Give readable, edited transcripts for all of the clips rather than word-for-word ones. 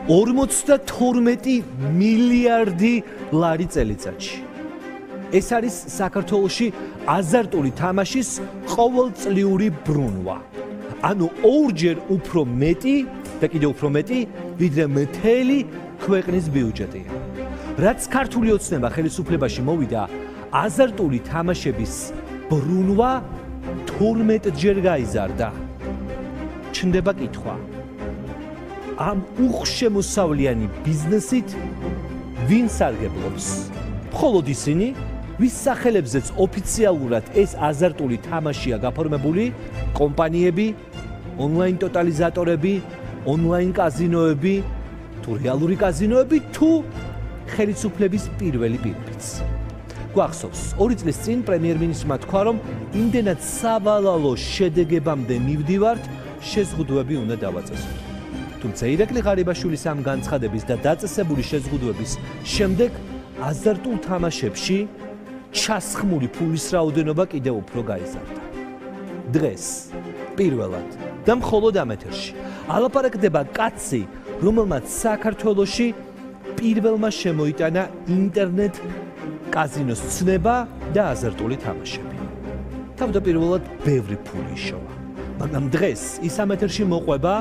52 მილიარდი ლარი წელიწადში. ეს არის საქართველოში აზარტული თამაშის ყოველწლიური ბრუნვა. ანუ ორჯერ უფრო მეტი და კიდევ უფრო მეტი, ვიდრე მთელი ქვეყნის ბიუჯეტია. რაც ქართული ოცნება ხელისუფლებაში მოვიდა, აზარტული თამაშების ბრუნვა 12ჯერ გაიზარდა. ჩნდება კითხვა. ამ უხშემოსავლიანი ბიზნესით ვინ სარგებლობს? მხოლოდ ისინი, ვის სახელებზეც ოფიციალურად ეს აზარტული თამაშია გაფორმებული, კომპანიები, ონლაინ ტოტალიზატორები, ონლაინ კაზინოები, თუ რეალური კაზინოები, თუ ხელისუფლების პირველი პირებიც. გვახსოვს, 2 წლის წინ პრემიერ-მინისტრმა თქვა, რომ იმდენად სავალალო შედეგებამდე მივდივართ, შეზღუდვები უნდა დავაწესოთ. თუმცა ირაკლი ღარიბაშვილის ამ განცხადების და დაწესებული შეზღუდვების შემდეგ აზარტულ თამაშებში ჩასხმული ფულის რაოდენობა კიდევ უფრო გაიზარდა. დღეს პირველად და მხოლოდ ამ ეთერში ალაპარაკდება კაცი, რომელმაც საქართველოში პირველმა შემოიტანა ინტერნეტ კაზინოს ცნება და აზარტული თამაშები. თავდაპირველად ბევრი ფული იშოვა. მაგრამ დღეს ის ამ ეთერში მოყვება,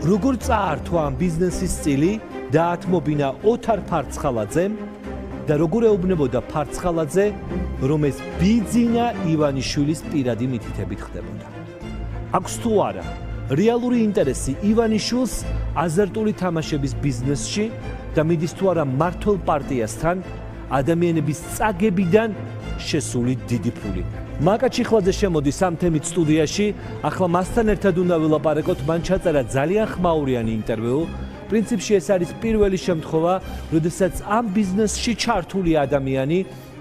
როგორ წაართვა ამ ბიზნესის წილი და ათმობინა ოთარ ფარცხალაძემ და როგორ ეუბნებოდა ფარცხალაძე, რომ ეს ბიძინა ივანიშვილის პირადი მითითებით ხდებოდა. აქვს თუ არა რეალური ინტერესი ივანიშვილს აზარტული თამაშების ბიზნესში და მიდის თუ არა მართლ პარტიასთან ადამიანების წაგებიდან შესული დიდი ფული. მაკა ჩიხლაძე შემოდის ამ თემით სტუდიაში, ახლა მასთან ერთად უნდა ვილაპარაკოთ, მან ჩაწერა ძალიან ხმაურიანი ინტერვიუ. პრინციპში ეს არის პირველი შემთხვევა, როდესაც ამ ბიზნესში ჩართული ადამიანი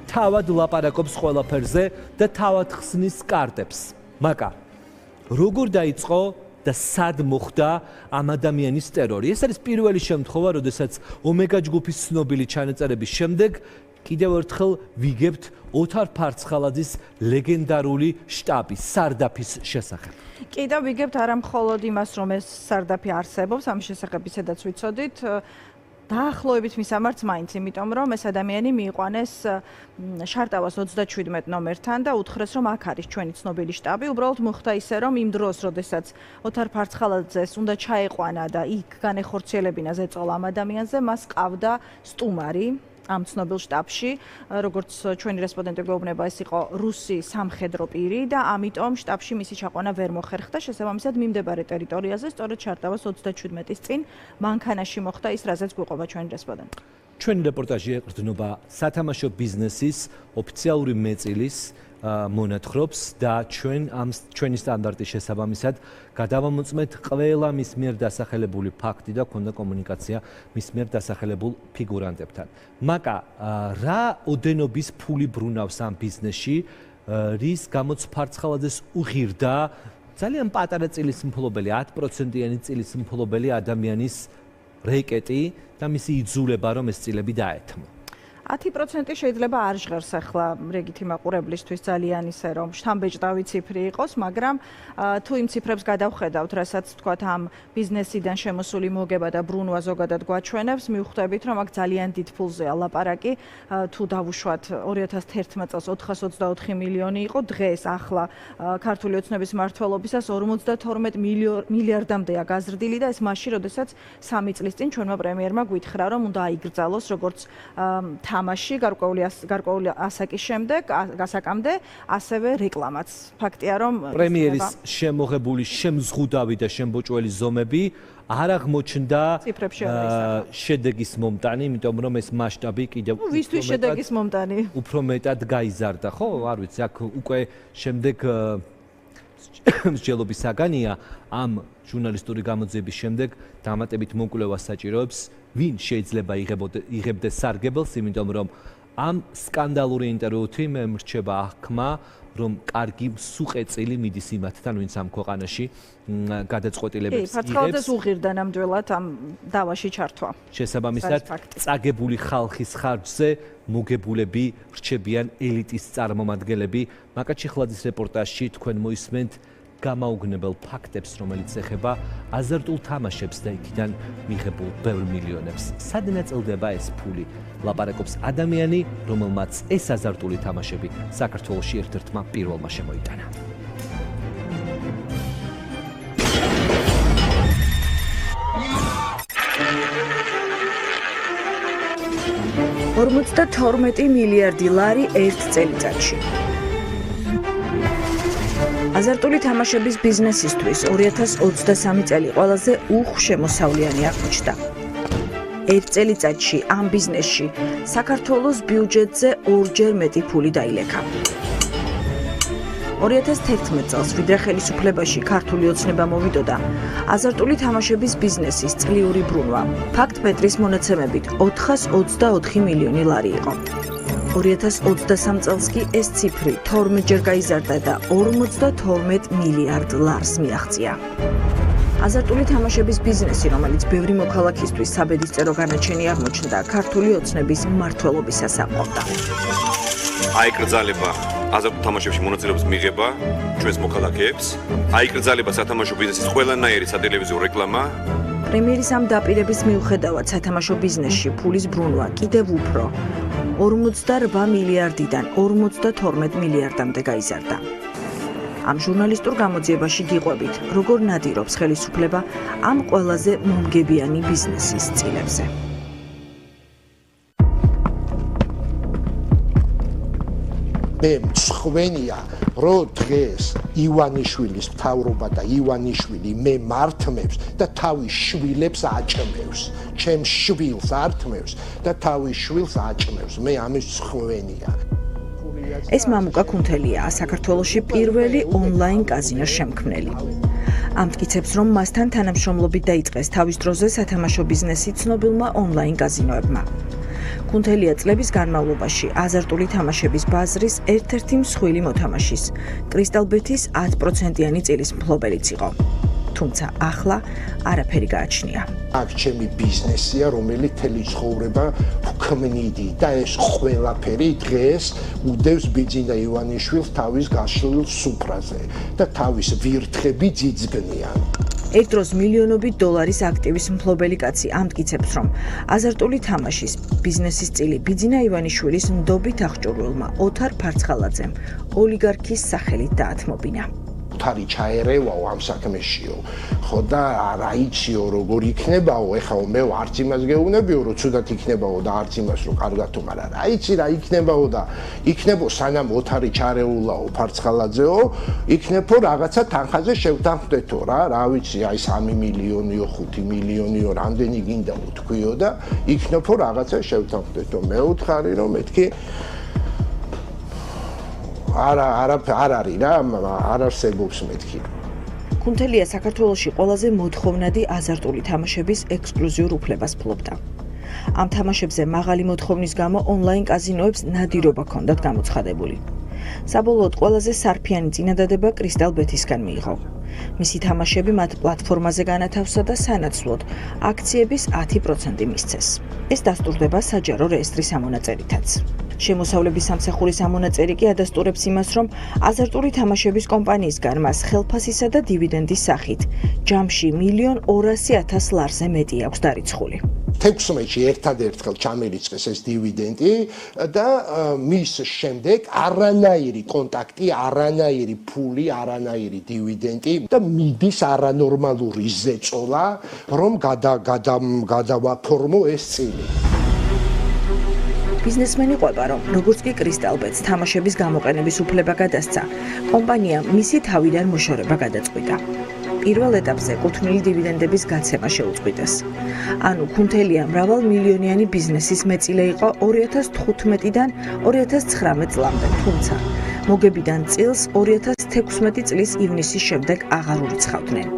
თავად ლაპარაკობს ყველაფერზე და თავად ხსნის კარტებს. მაკა, როგორ დაიწყო და სად მოხდა ამ ადამიანის ტერორი? ეს არის პირველი შემთხვევა, როდესაც ომეგა ჯგუფის ცნობილი ჩანაწერების შემდეგ კიდევ ერთხელ ვიგებთ ოთარ ფარცხალაძის ლეგენდარული შტაბის სარდაფის შესახებ. კიდევ ვიგებთ არა მხოლოდ იმას, რომ ეს სარდაფი არსებობს, ამ შესახებ ისედაც ვიცოდით, დაახლოებით მისამართს მაინც, იმიტომ რომ ეს ადამიანი მიიყვანეს შარტავას 37 ნომერთან და უთხრეს, რომ აქ არის ჩვენი ცნობილი შტაბი. უბრალოდ მოხდა ისე, რომ იმ დროს, როდესაც ოთარ ფარცხალაძეს უნდა ჩაეყვანა და იქ განეხორციელებინა ზეწოლა ამ ადამიანზე, მას ყავდა სტუმარი ამ ცნობილ შტაბში, როგორც ჩვენი რესპონდენტი გვეუბნება, ეს იყო რუსი სამხედრო პირი და ამიტომ შტაბში მისი ჩაყვანა ვერ მოხერხდა. შესაბამისად, მიმდებარე ტერიტორიაზე, სწორედ შარტავას 37-ის წინ მანქანაში მოხდა ის, რაზეც გვიყვება ჩვენი რესპონდენტი. ჩვენი რეპორტაჟი ეყრდნობა სათამაშო ბიზნესის ოფიციალური მეწილის მონათხრობს და ჩვენი სტანდარტის შესაბამისად გადავამოწმეთ ყველა მის მიერ დასახელებული ფაქტი და ქონდა კომუნიკაცია მის მიერ დასახელებულ ფიგურანტებთან. მაკა, რა ოდენობის ფული ბრუნავს ამ ბიზნესში, რის გამოც ფარცხალაძეს უღირდა ძალიან პატარა წილის მფლობელი, 10%-იანი წილის მფლობელი ადამიანის რეიკეტი და მისი იძულება, რომ ეს წილები დაეთმო. 10% შეიძლება არ ჟღერს ახლა რეგითი მაყურებლისთვის ძალიან ისე რომ შთამბეჭდავი ციფრი იყოს, მაგრამ თუ იმ ციფრებს გადავხედავთ, რასაც თქვათ ამ ბიზნესიდან შემოსული მოგება და ბრუნვა ზოგადად გვაჩვენებს, მივხვდებით რომ აქ ძალიან დიდ ფულზეა ლაპარაკი. თუ დავუშვათ 2011 წელს 424 მილიონი იყო, დღეს ახლა ქართული ოცნების მმართველობისას 52 მილიარდამდეა გაზრდილი და ეს მაშინ, როდესაც 3 წლის წინ ჩვენმა პრემიერმა გვითხრა, რომ უნდა აიგრძალოს როგორც თამაში გარკვეული ასაკის შემდეგ, გასაკამდე, ასევე რეკლამაც. ფაქტია, რომ პრემიერის შემოღებული შემზღუდავი და შემბოჭველი ზომები არ აღმოჩნდა შედეგის მომტანი, იმიტომ რომ ეს მასშტაბი კიდევ ვისთვის შედეგის მომტანი? უფრო მეტად გაიზარდა, ხო? არ ვიცი, აქ უკვე შემდეგ მსჯელობის საგანია ამ ჟურნალისტური გამოძიების შემდეგ დამატებით მოკვლევას საჭიროებს, ვინ შეიძლება იღებდეს სარგებელს, იმიტომ რომ ამ სკანდალური ინტერვიუთი მე მრჩება აღქმა, რომ კარგი სუყეწილი მიდის იმათთან, ვინც ამ ქვეყანაში გადაწყვეტილებებს იღებს. ფარცხალაძეს უღირდა ნამდვილად ამ დავაში ჩართვა. შესაბამისად, წაგებული ხალხის ხარჯზე მოგებულები რჩებიან ელიტის წარმომადგენლები. მაკა ჩიხლაძის რეპორტაჟში თქვენ მოისმენთ გამაუგნებელ ფაქტებს, რომელიც ეხება აზარტულ თამაშებს და იქიდან მიღებულ ბევრ მილიონებს. სად ნაწილდება ეს ფული? ლაპარაკობს ადამიანი, რომელმაც ეს აზარტული თამაშები საქართველოში ერთ-ერთმა პირველმა შემოიტანა. 52 მილიარდი ლარი ერთ წელიწადში. აზარტული თამაშების ბიზნესისთვის 2023 წელი ყველაზე უხშემოსავლიანი აღმოჩნდა. ერთ წელიწადში ამ ბიზნესში საქართველოს ბიუჯეტზე ორჯერ მეტი ფული დაილექა. 2011 წელს ვიდრე ხელისუფლებაში ქართული ოცნება მოვიდოდა, აზარტული თამაშების ბიზნესის წლიური ბრუნვა ფაქტ პეტრის მონაცემებით 424 მილიონი ლარი იყო. 2023 წელს კი ეს ციფრი 12 ჯერ გაიზარდა და 52 მილიარდ ლარს მიაღწია. აზარტული თამაშების ბიზნესი, რომელიც ბევრი მოქალაქისთვის საბედისწერო განაჩენი აღმოჩნდა, ქართული ოცნების მმართველობისას ამყოფდა. აიკრძალება აზარტულ თამაშებში მონაწილეობის მიღება ჩვენს მოქალაქეებს, აიკრძალება სათამაშო ბიზნესის ყველანაირი სატელევიზიო რეკლამა. პრემიერის ამ დაპირების მიუხედავად სათამაშო ბიზნესში ფულის ბრუნვა კიდევ უფრო 48 მილიარდიდან 52 მილიარდამდე გაიზარდა. ამ ჟურნალისტურ გამოძიებაში გიყვებით, როგორ ნადირობს ხელისუფლება ამ ყველაზე მომგებიანი ბიზნესის წილებზე. მე მწხვენია, რომ დღეს ივანიშვილის მთავრობა და ივანიშვილი მე მართმევს და თავის შვილებს აჭმევს. ჩემს შვილს ართმევს და თავის შვილს აჭმევს. მე ამის მწხვენია. ეს მამუკა ქუნთელია, საქართველოში პირველი ონლაინ კაზინოს შემქმნელი. ამტკიცებს, რომ მასთან თანამშრომლობით დაიწყეს თავის დროზე სათამაშო ბიზნესი ცნობილმა ონლაინ კაზინოებმა. ქუნთელია წლების განმავლობაში აზარტული თამაშების ბაზრის ერთ-ერთი მსხვილი მოთამაშის, კრისტალბეთის 10%-იანი წილის მფლობელიც იყო. თუმცა ახლა არაფერი გააჩნია. აქ ჩემი ბიზნესია, რომელიც თელი ცხოვრება ვქმნიდი და ეს ყველაფერი დღეს უდევს ბიძინა ივანიშვილს თავის გაშლილ სუფრაზე და თავის ვირთხები ძიძგნიან. ერთ დროს მილიონობით დოლარის აქტივის მფლობელი კაცი ამტკიცებს, რომ აზარტული თამაშის ბიზნესის წილი ბიძინა ივანიშვილის ნდობით აღჭურვილმა ოთარ ფარცხალაძემ ოლიგარქის სახელით დაათმობინა. თარი ჩაერევაო ამ საქმეშიო. ხო და რა იციო როგორ იქნებაო, ეხლა მე არც იმას გეუბნებიო, რომ ცუდად იქნებაო და არც იმას რომ კარგათო, მაგრამ რა იცი რა იქნებაო და იქნებო სანამ ოთარი ჩარეულაო ფარცხალაძეო, იქნებო რაღაცა თანხაზე შევთანხმდეთო რა ვიცი, აი 3 მილიონიო, 5 მილიონიო, რამდენი გინდაო თქვიო და იქნებო რაღაცა შევთანხმდეთო. მე ვთხარი რომ მეთქი არ არის რა, არ არსებობს მეთქი. ქუნთელია საქართველოში ყველაზე მოთხოვნადი აზარტული თამაშების ექსკლუზიურ უფლებას ფლობდა. ამ თამაშებზე მაღალი მოთხოვნის გამო ონლაინ კაზინოებს ნადირობა ჰქონდათ გამოცხადებული. საბოლოოდ ყველაზე სარფიანი წინადადება კრისტალბეთისგან მიიღო. მისი თამაშები მათ პლატფორმაზე განათავსა და სანაცვლოდ აქციების 10% მისცეს. ეს დასტურდება საჯარო რეესტრის ამონაწერითაც. შემოსავლების სამსახურის ამონაწერი კი ადასტურებს იმას, რომ აზარტული თამაშების კომპანიისგან მას ხელფასისა და დივიდენდის სახით ჯამში 1.200.000 ლარზე მეტი აქვს დარიცხული. 16-ში ერთადერთხელ ჩამირიცხეს ეს დივიდენდი და მის შემდეგ არანაირი კონტაქტი, არანაირი ფული, არანაირი დივიდენდი და მიდის არანორმალური ზეწოლა, რომ გადავაფორმო ეს წილი. ბიზნესმენი ყვება, რომ როგორც კი კრისტალბეთს თამაშების გამოყენების უფლება გადასცა, კომპანიამ მისი თავიდან მოშორება გადაწყვიტა. პირველ ეტაპზე კუთვნილი დივიდენდების გაცემა შეუწყვიტეს. ანუ ქუნთელია მრავალმილიონიანი ბიზნესის მეწილე იყო 2015-დან 2019 წლამდე, თუმცა მოგებიდან წილს 2016 წლის ივნისის შემდეგ აღარ ურიცხავდნენ.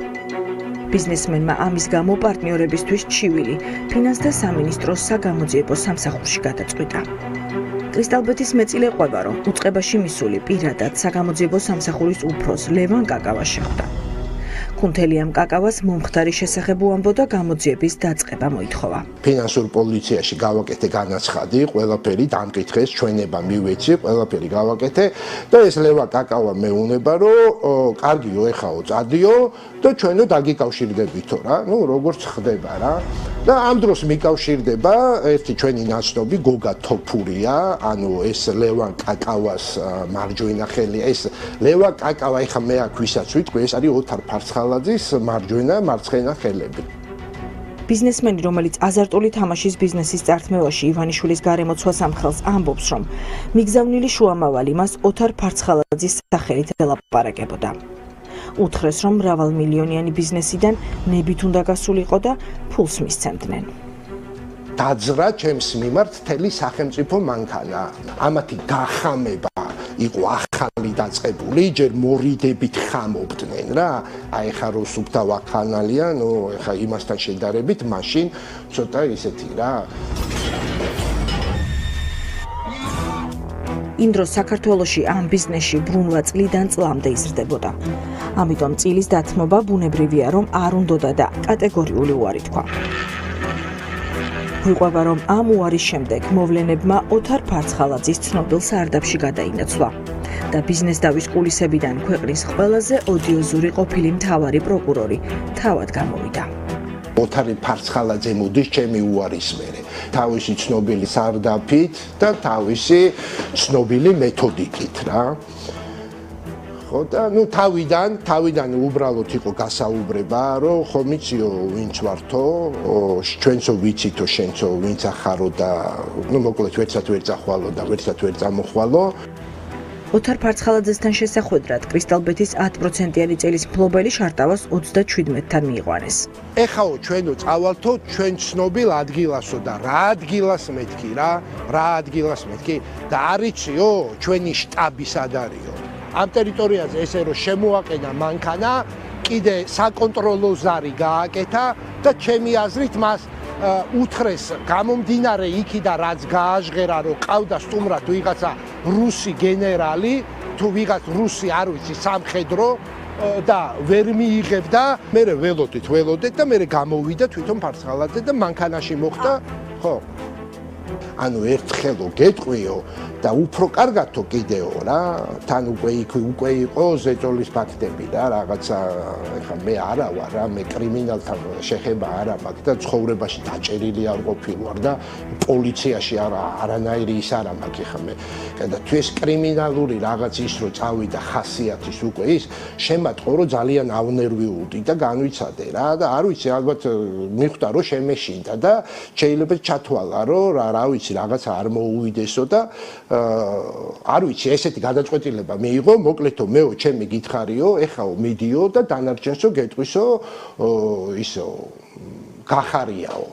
ბიზნესმენმა ამის გამო პარტნიორებისთვის ჩივილი ფინანსთა სამინისტროს საგამოძიებო სამსახურში გადაწყვიტა. კრისტალბეთის მეწილე ყვება, რომ უწყებაში მისული პირადად საგამოძიებო სამსახურის უფროს ლევან კაკავა შეხვდა. კუნთელიამ კაკავას მომხდარი შესახებ უამბო და გამოძიების დაწყება მოითხოვა. ფინანსურ პოლიციაში გავაკეთე განაცხადი, ყველაფერი დამკითხეს, ჩვენება მივეცი, ყველაფერი გავაკეთე და ეს ლევა კაკავა მეუნება, რომ კარგიო, ეხაო, წადიო და ჩვენო დაგიკავშირდებითო რა. ნუ როგორც ხდება რა. და ამ დროს მიკავშირდება ერთი ჩვენი ნაცნობი გოგა თოფურია, ანუ ეს ლევან კაკავას მარჯვენა ხელი, ეს ლევა კაკავა, ეხა მე აქ ვისაც ვიტყვი, ეს არის ოთარ ფარცხალაძის მარჯვენა მარცხენა ხელები. ბიზნესმენი, რომელიც აზარტული თამაშის ბიზნესის წართმევაში ივანიშვილის გარემოცვას ამხელს, ამბობს, რომ მიგზავნილი შუამავალი მას ოთარ ფარცხალაძის სახელით ელაპარაკებოდა. უთხრეს, რომ მრავალმილიონიანი ბიზნესიდან ნებით უნდა გასულიყო და ფულს მისცემდნენ. დაძრა ჩემს მიმართ მთელი სახელმწიფო მანქანა. ამათი გახამება იყო ახალი დაწყებული, ჯერ მორიდებით ხამობდნენ რა. აი ხა რო სუფთა ვახანალია, ნუ ხა იმასთან შედარებით, მაშინ ცოტა ისეთი რა. იმ დროს საქართველოში ამ ბიზნესში ბრუნვა წლიდან წლამდე იზრდებოდა. ამიტომ წილის დათმობა ბუნებრივია, რომ არ უნდოდა და კატეგორიული უარი თქვა. ვიყვება, რომ ამ უარის შემდეგ მოვლენებმა ოთარ ფარცხალაძის ცნობილ სარდაფში გადაინაცვლა და ბიზნეს დავის კულისებიდან ქვეყნის ყველაზე ოდიოზური ყოფილი მთავარი პროკურორი თავად გამოვიდა. ოთარი ფარცხალაძე მოდის ჩემი უარის მერე. თავისი ცნობილი სარდაფით და თავისი ცნობილი მეთოდიკით რა. ხო და ნუ თავიდან უბრალოდ იყო გასაუბრება, რომ ხომ იციო ვინც ვართო, ჩვენცო ვიცითო, შენცო ვინც ახარო და ნუ მოკლედ ვერცად ვერ წახვალო და ვერცად ვერ წამოხვალო. ოთარ ფარცხალაძესთან შესახვედრად კრისტალბეთის 10%-იანი წელის მფლობელი შარტავას 37-თან მიიყვანეს. ეხაო ჩვენო წავალთო ჩვენ ცნობილ ადგილასო და რა ადგილას მეთქი რა ადგილას მეთქი და არიციო ჩვენი შტაბი სად არისო. ამ ტერიტორიაზე ესე რომ შემოაყენა მანქანა, კიდე საკონტროლო ზარი გააკეთა და ჩემი აზრით მას უთხრეს გამომდინარე იქიდან რაც გააჟღერა, რომ ყავდა სტუმრად ვიღაცა რუსი გენერალი, თუ ვიღაც რუსი არ ვიცი სამხედრო და ვერ მიიღებდა, მე ველოდეთ და მე გამოვიდა თვითონ ფარცხალაძე და მანქანაში მოხდა, ხო. ანუ ერთხელო გეტყვიო და უფრო კარგათო კიდეო რა, თან უკვე იყო ზეწოლის ფაქტები და რაღაცა, ეხა მე არა ვარ რა, მე კრიმინალთან შეხება არა მაქვს და ცხოვრებაში დაჭერილი არ ყოფილვარ და პოლიციაში არანაირი ის არა მაქვს ეხა მე. და თუ ეს კრიმინალური რაღაც ის რო წავიდა ხასიათის უკვე ის, შემატყო რომ ძალიან ავნერვიულდი და განვიცადე რა და არ ვიცი ალბათ მიხვდა რომ შემეშინდა და შეიძლება ჩათვალა რომ რა ვიცი რაღაცა არ მოუვიდესო და არ ვიცი ესეთი გადაწყვეტილება მიიღო, მოკლედო მეო ჩემი გითხარიო, ეხაო მიდიო და დანარჩენსო გეტყვისო ისო გახარიაო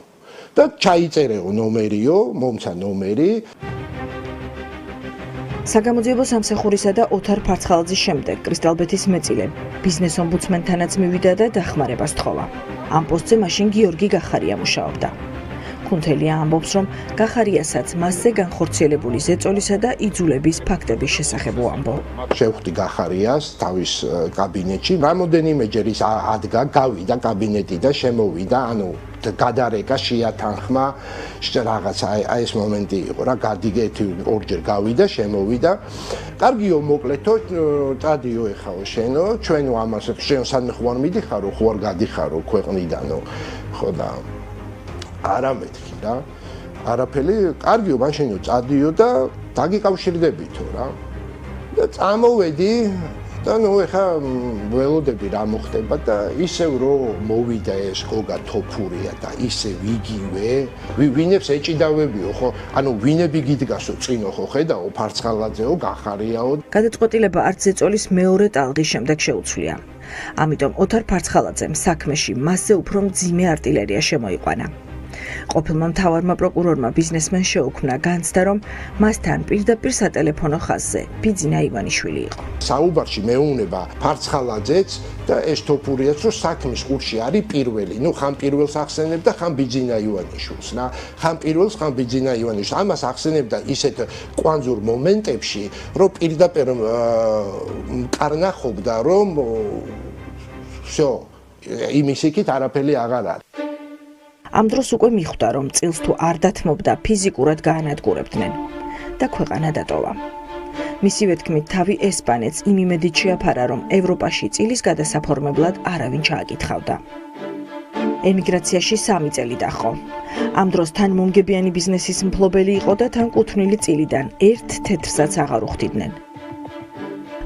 და ჩაიწერეო ნომერიო, მომცა ნომერი. საგამოძიებო სამსახურისა და ოთარ ფარცხალაძის შემდეგ კრისტალბეთის მეწილე ბიზნეს ომბუდსმენთანაც მივიდა და დახმარებას თხოვა. ამ პოსტზე მაშინ გიორგი გახარია მუშაობდა. კუნთელია ამბობს, რომ გახარიასაც მასზე განხორციელებული ზეწოლისა და იძულების ფაქტების შესახებ უამბო. შევხვდი გახარიას თავის კაბინეტში, რამოდენიმეჯერ ის ადგა, გავიდა კაბინეტი და შემოვიდა, ანუ გადარეკა შეათანხმა რაღაცა აი ეს მომენტი იყო რა, გადიგეთი ორჯერ გავიდა, შემოვიდა. კარგიო მოკლედო, წადიო ეხაო შენო, ჩვენო ამას შენ სადმე ხوار მიდიხარო, ხوار გადიხარო ქვეყნიდანო, ხო და არა მეთქი რა. არაფერი, კარგიო, მაშინო წადიო და დაგიკავშირდებითო რა. და წამოვედი და ნუ ეხა ველოდები რა მოხდება და ისევ რომ მოვიდა ეს გოგა თოფურია და ისევ იგივე, ვინებს ეჭიდავებიო ხო? ანუ ვინები გიდგასო წინო ხო ხედაო, ფარცხალაძეო, გახარიაო. გადაწყვეტილება არც ზეწოლის მეორე ტალღის შემდეგ შეუცვლია. ამიტომ ოთარ ფარცხალაძემ საქმეში მასზე უფრო მძიმე არტილერია შემოიყვანა. ყოფილმა მთავარმა პროკურორმა ბიზნესმენს შეუქმნა განცდა, რომ მასთან პირდაპირ სატელეფონო ხაზზე ბიძინა ივანიშვილი იყო. საუბარში მეუნება ფარცხალაძეც და ეს თოფურიაც, რომ საქმის ყურში არის პირველი. ნუ ხან პირველს ახსენებდა, ხან ბიძინა ივანიშვილს რა. ხან პირველს, ხან ბიძინა ივანიშვილს. ამას ახსენებდა ისეთ კვანძურ მომენტებში, რომ პირდაპირ მკარნახობდა, რომ всё იმის იქით არაფერი აღარ არის. ამ დროს უკვე მიხვდა, რომ წილს თუ არ დათმობდა, ფიზიკურად გაანადგურებდნენ და ქვეყანა დატოვა. მისივე თქმით, თავი ესპანეთს იმ იმედით შეაფარა, რომ ევროპაში წილის გადასაფორმებლად არავინ ჩააკითხავდა. ემიგრაციაში 3 წელი დაჰყო. ამ დროს თან მომგებიანი ბიზნესის მფლობელი იყო და თან კუთვნილი წილიდან ერთ თეთრსაც აღარ უხდიდნენ.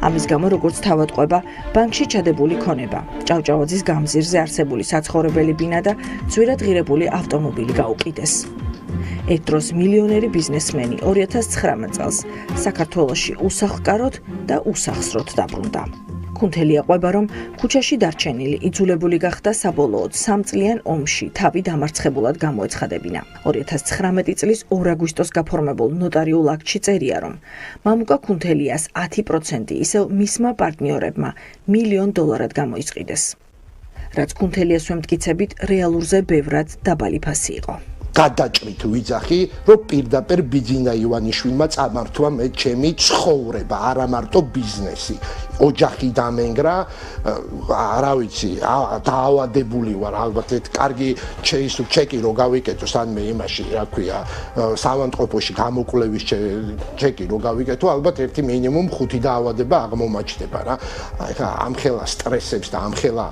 ამის გამო, როგორც თავადყვება, ბანკში ჩადებული ქონება, ჭავჭავაძის გამზირზე არსებული საცხოვრებელი ბინა და ძვირად ღირებული ავტომობილი გაუყიდეს. ერთ დროს მილიონერი ბიზნესმენი 2019 წელს საქართველოში უსახლკაროდ და უსახსროდ დაბრუნდა. კუნთელია ყვება, რომ ქუჩაში დარჩენილი იძულებული გახდა საბოლოოდ 3 წლიან ომში თავი დამარცხებულად გამოეცხადებინა. 2019 წლის 2 აგვისტოს გაფორმებულ ნოტარიულ აქტში წერია, რომ მამუკა კუნთელიას 10% ისევ მისმა პარტნიორებმა $1 მილიონ გამოისყიდეს. რაც კუნთელიას ვემტკიცებით რეალურზე ბევრად დაბალი ფასი იყო. გადაჭრით ვიძახი, რომ პირდაპირ ბიძინა ივანიშვილმა წამართვა მე ჩემი ცხოვრება, არა მარტო ბიზნესი. ოჯახი დამენგრა, არა ვიცი, დაავადებული ვარ, ალბათ კარგი ჩეკი რო გავიკეთო, სანმე იმაში, რა ქვია, სამანტყოფოში გამოკვლევის ჩეკი რო გავიკეთო, ალბათ ერთი მინიმუმ 5 დაავადება აღმომაჩნდება რა. ეხლა ამხელა სტრესებს და ამხელა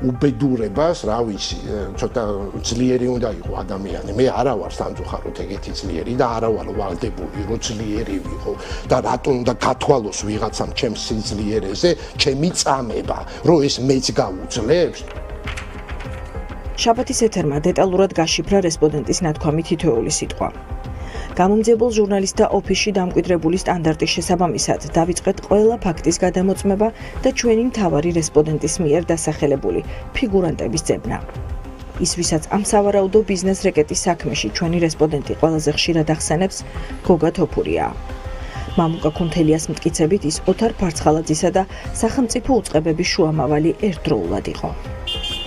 უბედურებას, რა ვიცი, ცოტა ძლიერი უნდა იყო ადამიანი. მე არა ვარ სამწუხაროდ ეგეთი ძლიერი და არა ვარ ვალდებული, რომ ძლიერი ვიყო და რატომ უნდა გათვალოს ვიღაცამ ჩემს სიძლიერეზე, ჩემი წამება, რომ ეს მეც გაუძლებს. შაბათის ეთერმა დეტალურად გაშიფრა რესპონდენტის ნათქვამი თითოეული სიტყვა. გამომძიებელ ჟურნალისტთა ოფისში დამკვიდრებული სტანდარტის შესაბამისად დავიწყეთ ყველა ფაქტის გადამოწმება და ჩვენი მთავარი რესპონდენტის მიერ დასახელებული ფიგურანტების ძებნა. ის, ვისაც ამ სავარაუდო ბიზნეს რეკეტის საქმეში ჩვენი რესპონდენტი ყველაზე ხშირად ახსენებს, გოგა თოფურია. მამუკა კუნთელიას მტკიცებით ის ოთარ ფარცხალაძისა და სახელმწიფო უწყებების შუამავალი ერთდროულად იყო.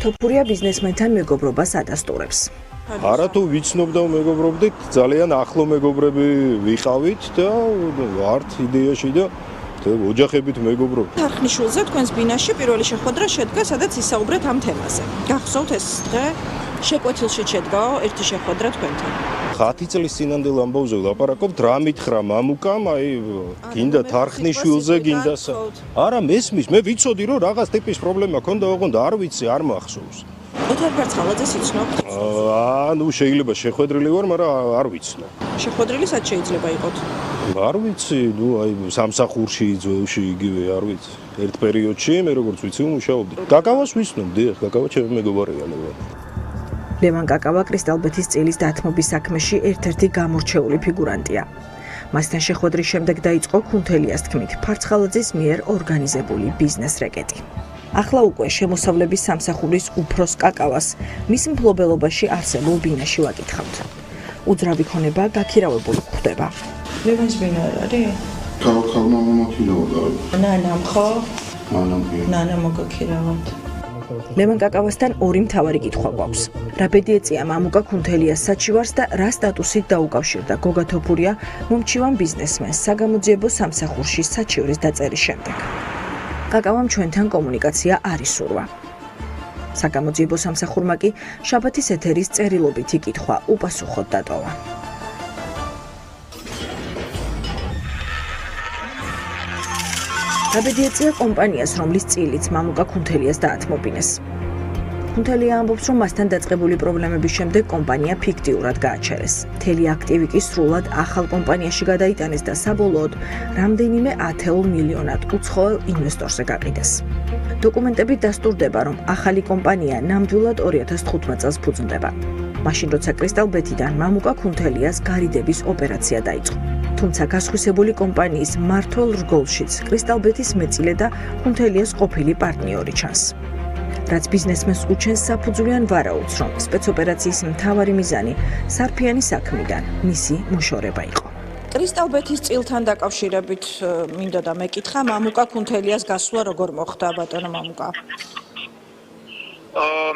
თოფურია ბიზნესმენთან მეგობრობას ადასტურებს. არათუ ვიცნობ და მეგობრობდით, ძალიან ახლო მეგობრები ვიყავით და ვართ იდეაში და ოჯახებით მეგობრობთ. თარხნიშვილზე თქვენს ბინაში პირველი შეხვედრა შედგა, სადაც ისაუბრეთ ამ თემაზე. გახსოვთ ეს დღე? შეკვეთილში შედგა ერთი შეხვედრა თქვენთან. 10 წლის წინანდელ ამბავზე ვლაპარაკობთ, რა მითხრა მამუკამ, აი გინდა თარხნიშვილზე, გინდა არა მესმის, მე ვიცოდი რომ რაღაც ტიპის პრობლემა ქონდა, ოღონდ არ ვიცი, არ მახსოვს. ოთარ ფარცხალაძეს იცნობთ? ანუ შეიძლება შეხვედრილი ვარ, მაგრამ არ ვიცნობ. შეხვედრილი სად შეიძლება იყოთ? არ ვიცი, ნუ აი სამსახურში, ძველში იგივე, არ ვიცი. ერთ პერიოდში მე როგორც ვიცი, მუშაობდი. კაკავას ვიცნობ, დიახ, კაკავა ჩემი მეგობარია ლევან. ლევან კაკავა კრისტალბეთის წილის დათმობის საქმეში ერთ-ერთი გამორჩეული ფიგურანტია. მასთან შეხვედრის შემდეგ დაიწყო კუნთელიას თქმით ფარცხალაძის მიერ ორგანიზებული ბიზნეს რეკეტი. ახლა უკვე შემოსავლების სამსახურის უფროს კაკავას მის მფლობელობაში არსებულ ბინაში ვაკითხავთ. უძრავი ქონება გაქირავებული გვხვდება. ლევანს ბინა არ არის? თავქალმა მომაქირავდა. ნანამ ხო? ნანამ მოგაქირავოთ. ლევან კაკავასთან ორი მთავარი კითხვა გვაქვს. რა ბედი ეწია მამუკა კუნთელიას საჩივარს და რა სტატუსით დაუკავშირდა გოგა თოფურია მომჩივან ბიზნესმენს საგამოძიებო სამსახურში საჩივრის დაწერის შემდეგ. კაკავამ ჩვენთან კომუნიკაცია არ ისურვა. საგამოძიებო სამსახურმა კი შაბათის ეთერის წერილობითი კითხვა უპასუხოდ დატოვა. რა ბედი ეწია კომპანიას, რომლის წილიც მამუკა კუნთელიას დაათმობინეს. კუნთელია ამბობს, რომ მასთან დაწყებული პრობლემების შემდეგ კომპანია ფიქტიურად გააჩერეს. მთელი აქტივი კი სრულად ახალ კომპანიაში გადაიტანეს და საბოლოოდ რამდენიმე 10 მილიონად უცხოელ ინვესტორზე გაყიდეს. დოკუმენტებით დასტურდება, რომ ახალი კომპანია ნამდვილად 2015 წელს ფუძნდება. მაშინ როცა კრისტალბეთიდან მამუკა კუნთელიას გარიდების ოპერაცია დაიწყო. თუმცა გასხვისებული კომპანიის მართულ რგოლშიც კრისტალბეთის მეწილე და კუნთელიას ყოფილი პარტნიორი ჩანს. რაც ბიზნესმენს უჩენს საფუძვლიან ვარაუდს, რომ სპეცოპერაციის მთავარი მიზანი სარფიანი საქმიდან მისი მოშორება იყო. კრისტალბეთის წილთან დაკავშირებით მინდა და მეკითხა მამუკა კუნთელიას გასვლა როგორ მოხდა ბატონო მამუკა?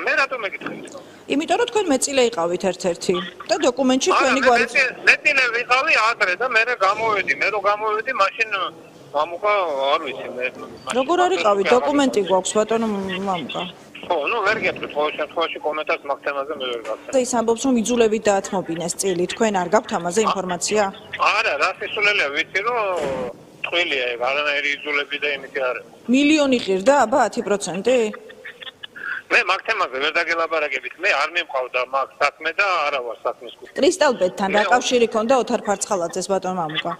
მე რატომ მეკითხეთ? იმიტომ რომ თქვენ მეწილე იყავით ერთ-ერთი და დოკუმენტში თქვენი გვარი მეწილე ვიყავი ადრე და მე გამოვედი, მაშინ მამუკა არ ვიცი მე. როგორ არიყავი? დოკუმენტი გვაქვს ბატონო მამუკა. ხო, ნუ ვერ გეტყვით, ყოველ შემთხვევაში კომენტარს მაგ თემაზე მე ვერ გასცემ. და ის ამბობს, რომ იძულებით დაათმობინეს წილი. თქვენ არ გაქვთ ამაზე ინფორმაცია? არა, რა სისულელია, ვიცი რომ ტყუილია ეგ, არანაირი იძულები და იმითი არ არის. მილიონი ღირდა, აბა 10%? მე მაგ თემაზე ვერ დაგელაპარაკებით. მე არ მიმყავდა მაგ საქმე და არა ვარ საქმის კუთხე. კრისტალბეტთან რა კავშირი ქონდა ოთარ ფარცხალაძეს ბატონ მამუკა?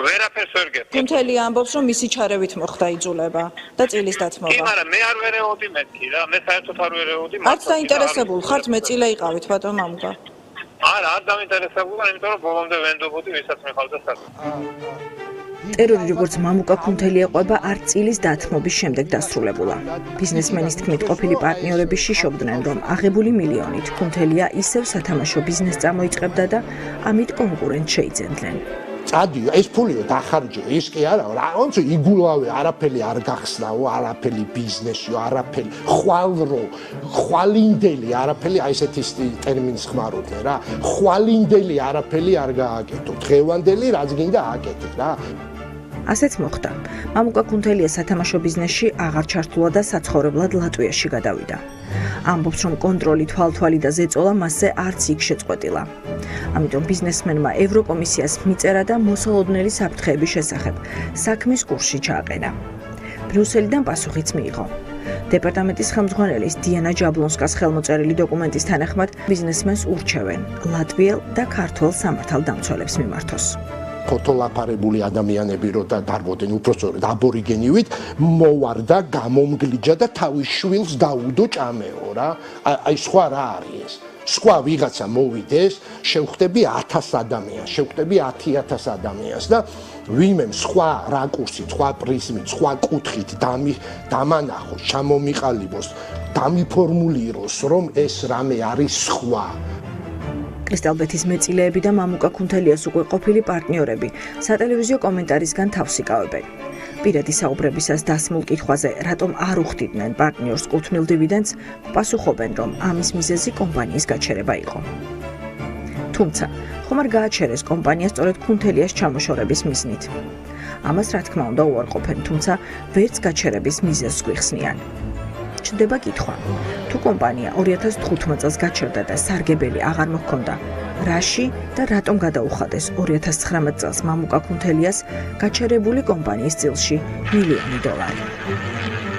ვერაფერს ვერ გეტყვით. კუნთელია ამბობს, რომ მისი ჩარევით მოხდა იძულება და წილის კი, დათმობა. მაგრამ მე არ ვერეოდი მეთქი რა, მე საერთოდ არ ვერეოდი. არც დაინტერესებულ ხართ მეწილე იყავით ბატონ მამუკა? არა, არ დავინტერესებულა, იმიტომ რომ ბოლომდე ვენდობოდი, ვისაც მიყავდა საქმე. ტერორი როგორც მამუკა ქუნთელია ყვება არ წილის დათმობის შემდეგ დასრულებულა. ბიზნესმენის თქმით, ყოფილი პარტნიორები შიშობდნენ, რომ აღებული მილიონით ქუნთელია ისევ სათამაშო ბიზნესს წამოიწყებდა და ამით კონკურენტს შეიძენდნენ. წადიო, ეს ფულიო დახარჯო, ის კი არა, რაონც იგულავე, არაფერი არ გახსნაო, არაფერი ბიზნესიო, არაფერი ხვალრო, ხვალინდელი, არაფერი აი ესეთი ტერმინს ხმარობდნენ რა. ხვალინდელი არაფერი არ გააკეთო, დღევანდელი რაც გინდა აკეთე რა. ასეც მოხდა. მამუკა ქუნთელია სათამაშო ბიზნესში აღარ ჩართულა და საცხოვრებლად ლატვიაში გადავიდა. ამბობს, რომ კონტროლი, თვალთვალი და ზეწოლა მასზე არც იქ შეწყვეტილა. ამიტომ ბიზნესმენმა ევროკომისიას მიწერა და მოსალოდნელი საფრთხეების შესახებ საქმის კურსში ჩააყენა. ბრიუსელიდან პასუხიც მიიღო. დეპარტამენტის ხელმძღვანელის დიანა ჯაბლონსკას ხელმოწერილი დოკუმენტის თანახმად ბიზნესმენს ურჩევენ ლატვიელ და ქართველ სამართალდამცველებს მიმართოს. ფოტოლაპარებული ადამიანები რო დარბოდნენ უпростоრად აბორიგენივით მოვარდა, გამომგლიჯა და თავის შვილს დაუდო ჭამეო რა. აი სხვა რა არის ეს? სხვა ვიღაცა მოვიდეს, შევხვდები 1000 ადამიანს, შევხვდები 10000 ადამიანს და ვინმე სხვა რაკურსით, სხვა პრიზმით, სხვა კუთხით დამანახოს, ჩამომიყალიბოს, დამიფორმულიროს, რომ ეს რამე არის სხვა. კრისტალბეთის მეწილეები და მამუკა ქუნთელიას უკვე ყოფილი პარტნიორები სატელევიზიო კომენტარისგან თავს იკავებენ. პირადი საუბრებისას დასმულ კითხვაზე, რატომ არ უხდიდნენ პარტნიორს კუთვნილ დივიდენდს, პასუხობენ, რომ ამის მიზეზი კომპანიის გაჩერება იყო. თუმცა, ხომ არ გააჩერეს კომპანია სწორედ ქუნთელიას ჩამოშორების მიზნით. ამას რა თქმა უნდა უარყოფენ, თუმცა ვერც გაჩერების მიზეზს გვიხსნიან. ჩნდება კითხვა, თუ კომპანია 2015 წელს გაჩერდა და სარგებელი აღარ მოჰქონდა, რაში და რატომ გადაუხადეს 2019 წელს მამუკა ქუნთელიას გაჩერებული კომპანიის წილში $1,000,000.